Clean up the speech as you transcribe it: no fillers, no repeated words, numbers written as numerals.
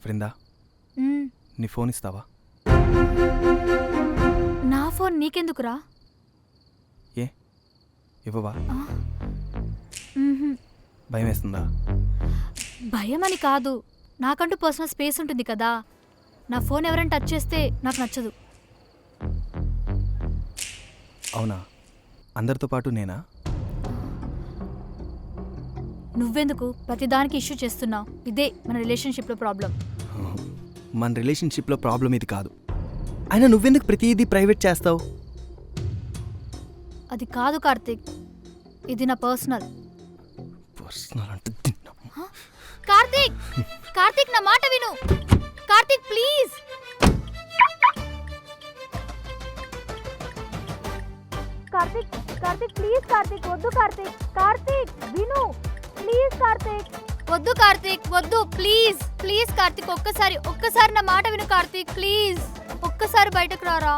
ఫ్రెండా నీ ఫోన్ ఇస్తావా? నా ఫోన్ నీకెందుకురా? ఏ ఇవ్వవా? మ్మ్హ్మ్. భయం వేస్తుందా? భయం అని కాదు, నాకంటూ పర్సనల్ స్పేస్ ఉంటుంది కదా. నా ఫోన్ ఎవరైనా టచ్ చేస్తే నాకు నచ్చదు. అవునా? అందరితో పాటు నేనా? నువ్వెందుకు ప్రతిదానికి ఇష్యూ చేస్తున్నావు? ఇదే మన రిలేషన్షిప్లో ప్రాబ్లం. మన రిలేషన్షిప్లో ప్రాబ్లం ఇది కాదు. అయినా నువ్వెందుకు ప్రతిదీ ప్రైవేట్ చేస్తావు? అది కాదు కార్తీక్, ఇది నా పర్సనల్. పర్సనల్ అంటే తిన్నా. కార్తీక్, కార్తీక్ నా మాట విను. కార్తీక్ ప్లీజ్. కార్తీక్, కార్తీక్ ప్లీజ్. కార్తీక్ వద్దు. కార్తీక్, కార్తీక్ విను ప్లీజ్. కార్తీక్ వద్దు. కార్తీక్ వద్దు ప్లీజ్. ప్లీజ్ కార్తీక్, ఒక్కసారి నా మాట విను కార్తీక్ ప్లీజ్. ఒక్కసారి బయటకు రారా.